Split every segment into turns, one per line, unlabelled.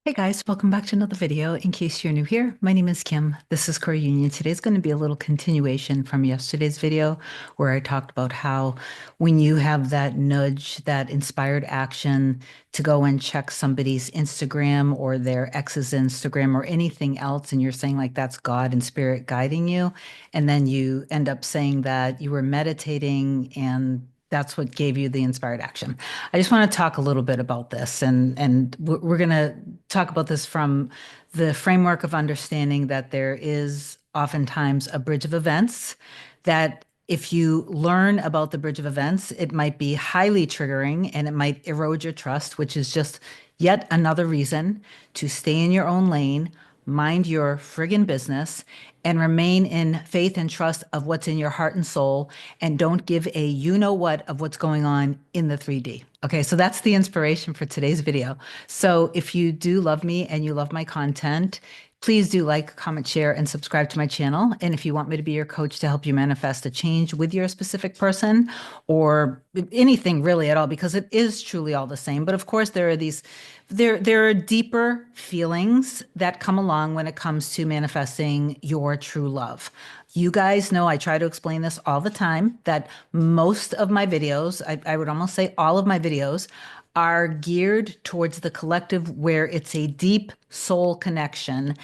Hey guys, welcome back to another video. In case you're new here, my name is Kim. This is Core Union. Today's going to be a little continuation from yesterday's video where I talked about how when you have that nudge, that inspired action to go and check somebody's Instagram or their ex's Instagram or anything else, and you're saying like that's God and spirit guiding you, and then you end up saying that you were meditating and that's what gave you the inspired action. I just want to talk a little bit about this, and we're going to talk about this from the framework of understanding that there is oftentimes a bridge of events that if you learn about the bridge of events, it might be highly triggering and it might erode your trust, which is just yet another reason to stay in your own lane, mind your friggin' business, and remain in faith and trust of what's in your heart and soul, and don't give a you know what of what's going on in the 3D. Okay, so that's the inspiration for today's video. So if you do love me and you love my content, please do like, comment, share, and subscribe to my channel. And if you want me to be your coach to help you manifest a change with your specific person or anything really at all, because it is truly all the same. But of course, there are deeper feelings that come along when it comes to manifesting your true love. You guys know I try to explain this all the time that most of my videos, I would almost say all of my videos, are geared towards the collective where it's a deep soul connection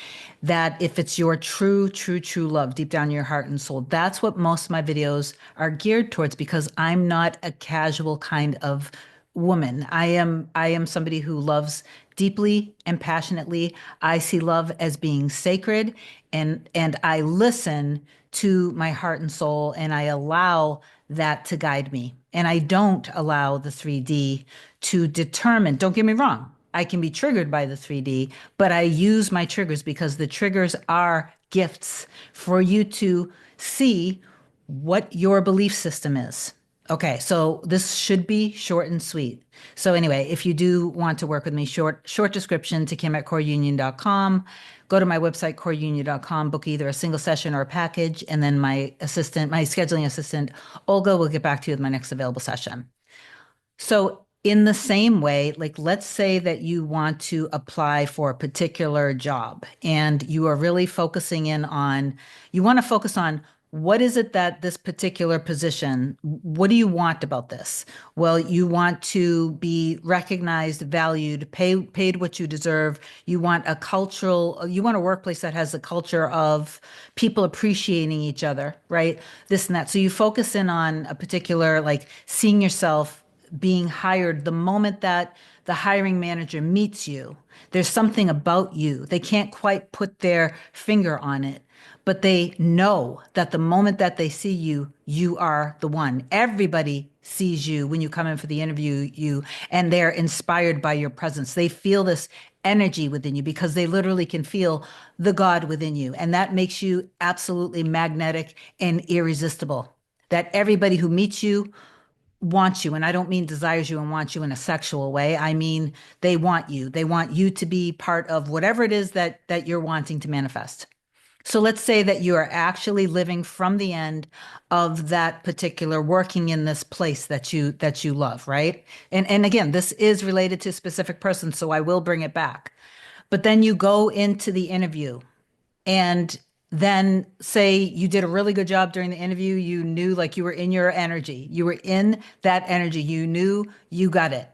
that if it's your true love deep down in your heart and soul, that's what most of my videos are geared towards because I'm not a casual kind of woman. I am somebody who loves deeply and passionately. I see love as being sacred and I listen to my heart and soul and I allow that to guide me. And I don't allow the 3D to determine, don't get me wrong, I can be triggered by the 3D, but I use my triggers because the triggers are gifts for you to see what your belief system is. Okay, so this should be short and sweet. So anyway, if you do want to work with me, short description to kim@coreunion.com. Go to my website, coreunion.com, book either a single session or a package, and then my scheduling assistant, Olga, will get back to you with my next available session. So in the same way, like let's say that you want to apply for a particular job and you are really you want to focus on what is it that this particular position, what do you want about this? Well, you want to be recognized, valued, paid what you deserve. You want you want a workplace that has a culture of people appreciating each other, right? This and that. So you focus in on a particular, like seeing yourself being hired the moment that the hiring manager meets you. There's something about you. They can't quite put their finger on it, but they know that the moment that they see you, you are the one. Everybody sees you when you come in for the interview, and they're inspired by your presence. They feel this energy within you because they literally can feel the God within you. And that makes you absolutely magnetic and irresistible. That everybody who meets you wants you, and I don't mean desires you and wants you in a sexual way. I mean they want you. They want you to be part of whatever it is that you're wanting to manifest. So let's say that you are actually living from the end of that particular working in this place that you love, right? And again, this is related to a specific person, so I will bring it back. But then you go into the interview and then say you did a really good job during the interview. You knew like you were in your energy. You were in that energy. You knew you got it.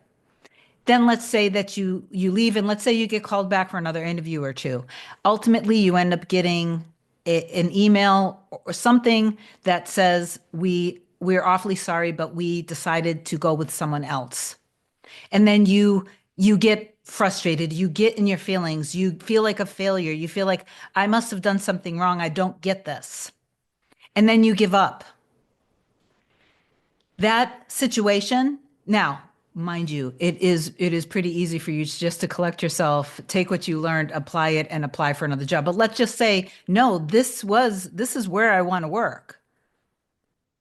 Then let's say that you leave and let's say you get called back for another interview or two. Ultimately, you end up getting an email or something that says we're awfully sorry, but we decided to go with someone else. And then you get frustrated, you get in your feelings, you feel like a failure, you feel like I must have done something wrong, I don't get this. And then you give up. That situation, now, mind you, it is pretty easy for you just to collect yourself, take what you learned, apply it, and apply for another job. But let's just say, no, this is where I want to work.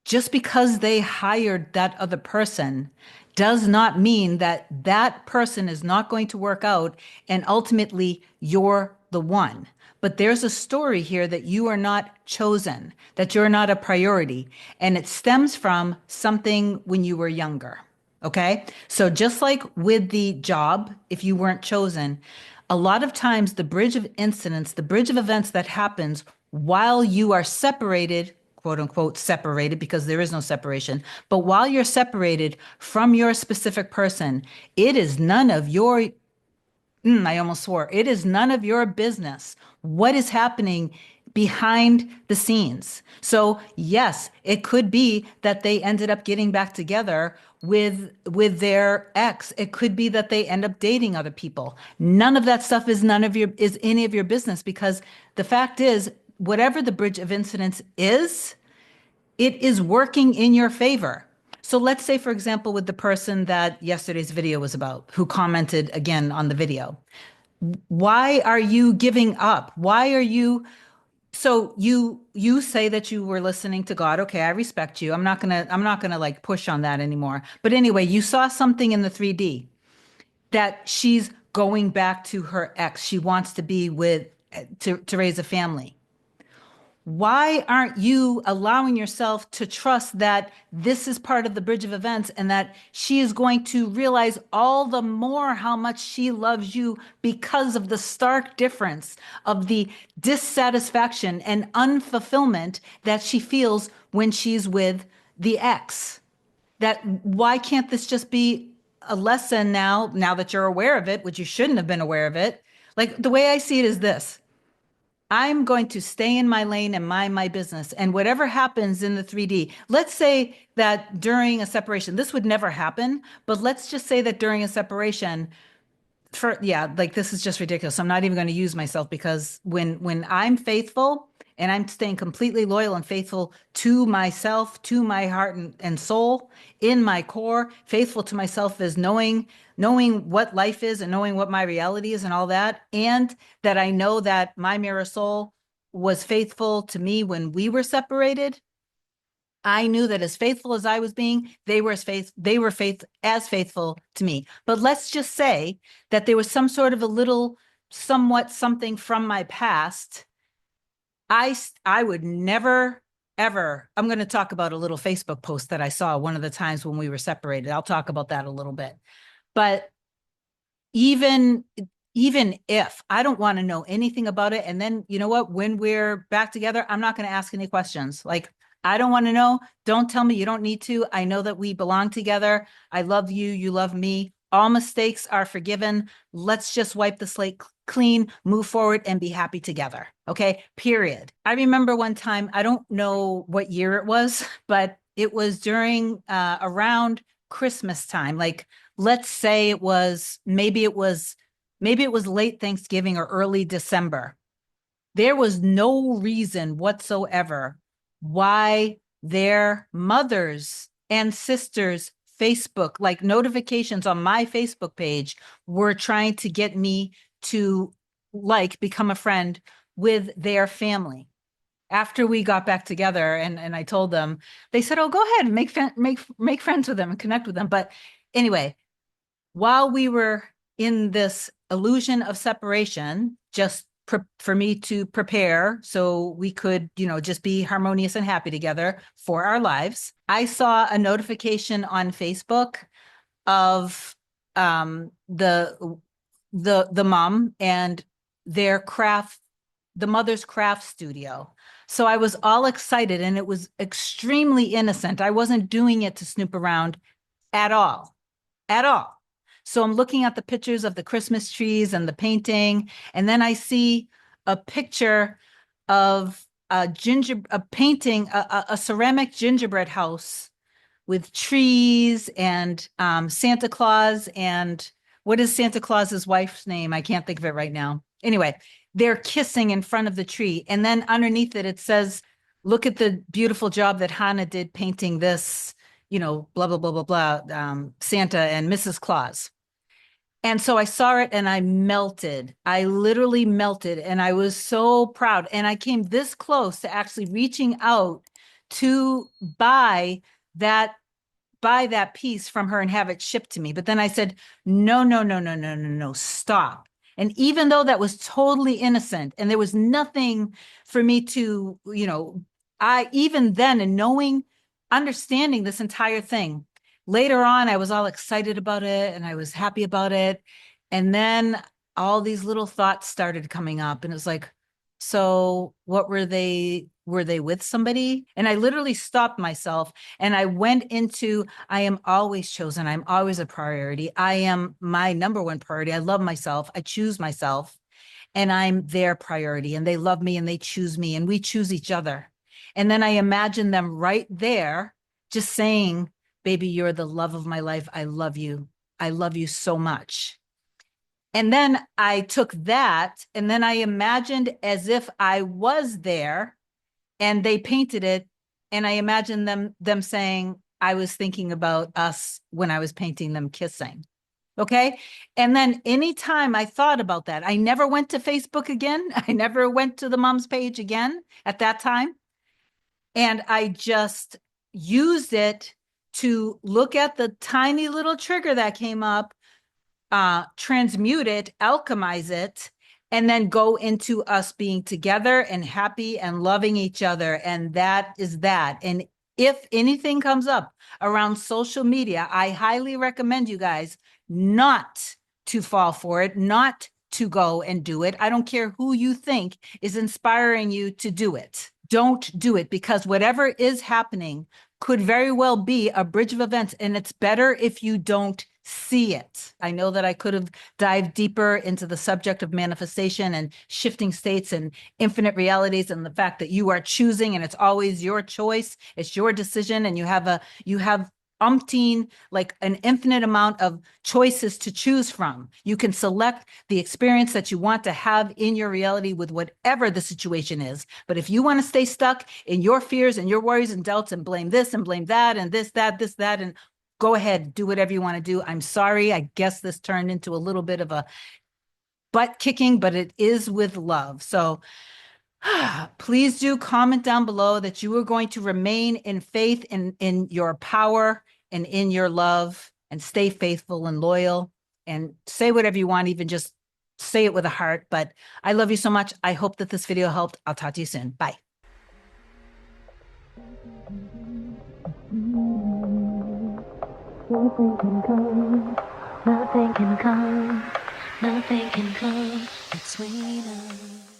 Just because they hired that other person does not mean that that person is not going to work out and ultimately you're the one. But there's a story here that you are not chosen, that you're not a priority, and it stems from something when you were younger. Okay? So just like with the job, if you weren't chosen, A lot of times, the bridge of incidents, the bridge of events that happens while you are separated, quote unquote, separated, because there is no separation, but while you're separated from your specific person, it is none of your I almost swore. It is none of your business what is happening behind the scenes. So, yes, it could be that they ended up getting back together with their ex. It could be that they end up dating other people. None of that stuff is any of your business, because the fact is, whatever the bridge of incidents is, it is working in your favor. So let's say, for example, with the person that yesterday's video was about, who commented again on the video. Why are you giving up? Why are you so you say that you were listening to God. Okay, I respect you. I'm not gonna like push on that anymore. But anyway, you saw something in the 3D that she's going back to her ex. She wants to be with to raise a family. Why aren't you allowing yourself to trust that this is part of the bridge of events and that she is going to realize all the more how much she loves you because of the stark difference of the dissatisfaction and unfulfillment that she feels when she's with the ex? That why can't this just be a lesson now that you're aware of it, which you shouldn't have been aware of it? Like the way I see it is this. I'm going to stay in my lane and mind my business. And whatever happens in the 3D, let's say that during a separation, this would never happen, but let's just say that during a separation, like this is just ridiculous. I'm not even going to use myself, because when I'm faithful and I'm staying completely loyal and faithful to myself, to my heart and soul, in my core, faithful to myself is knowing what life is and knowing what my reality is and all that, and that I know that my mirror soul was faithful to me when we were separated. I knew that as faithful as I was being, they were as faithful to me. But let's just say that there was some sort of a little, somewhat something from my past. I would never, ever, I'm going to talk about a little Facebook post that I saw one of the times when we were separated. I'll talk about that a little bit. But even even if I don't want to know anything about it, and then you know what, when we're back together, I'm not going to ask any questions. Like, I don't want to know. Don't tell me. You don't need to. I know that we belong together. I love you. You love me. All mistakes are forgiven. Let's just wipe the slate clean, move forward, and be happy together. Okay, period. I remember one time, I don't know what year it was, but it was during around Christmas time. Like, let's say maybe it was late Thanksgiving or early December. There was no reason whatsoever why their mothers and sisters' Facebook, like notifications on my Facebook page, were trying to get me to become a friend with their family. After we got back together and I told them, they said, "Oh, go ahead and make friends with them and connect with them." But anyway, while we were in this illusion of separation, just for me to prepare so we could, just be harmonious and happy together for our lives, I saw a notification on Facebook of the mom and the mother's craft studio. So I was all excited, and it was extremely innocent. I wasn't doing it to snoop around at all, at all. So I'm looking at the pictures of the Christmas trees and the painting, and then I see a picture of a painting, a ceramic gingerbread house with trees and Santa Claus. And what is Santa Claus's wife's name? I can't think of it right now. Anyway, they're kissing in front of the tree. And then underneath it, it says, "Look at the beautiful job that Hannah did painting this, blah, blah, blah, blah, blah, Santa and Mrs. Claus." And so I saw it and I melted. I literally melted, and I was so proud. And I came this close to actually reaching out to that buy that piece from her and have it shipped to me. But then I said, "No, no, no, no, no, no, no, stop." And even though that was totally innocent and there was nothing for me to, even then, and understanding this entire thing, later on, I was all excited about it and I was happy about it. And then all these little thoughts started coming up, and it was like, so what were they with somebody? And I literally stopped myself and I went into, I am always chosen. I'm always a priority. I am my number one priority. I love myself. I choose myself, and I'm their priority, and they love me and they choose me, and we choose each other. And then I imagine them right there just saying, baby, you're the love of my life. I love you. I love you so much. And then I took that and then I imagined as if I was there and they painted it. And I imagined them saying, I was thinking about us when I was painting them kissing. Okay. And then anytime I thought about that, I never went to Facebook again. I never went to the mom's page again at that time. And I just used it to look at the tiny little trigger that came up, transmute it, alchemize it, and then go into us being together and happy and loving each other. And that is that. And if anything comes up around social media, I highly recommend you guys not to fall for it, not to go and do it. I don't care who you think is inspiring you to do it. Don't do it, because whatever is happening could very well be a bridge of events, and it's better if you don't see it. I know that I could have dived deeper into the subject of manifestation and shifting states and infinite realities, and the fact that you are choosing and it's always your choice, it's your decision, and you have umpteen, like an infinite amount of choices to choose from. You can select the experience that you want to have in your reality with whatever the situation is. But if you want to stay stuck in your fears and your worries and doubts and blame this and blame that and this, that, and go ahead, do whatever you want to do. I'm sorry. I guess this turned into a little bit of a butt kicking, but it is with love. So please do comment down below that you are going to remain in faith in your power and in your love, and stay faithful and loyal, and say whatever you want, even just say it with a heart. But I love you so much. I hope that this video helped. I'll talk to you soon. Bye.
Nothing can come, nothing can come, nothing can come between us.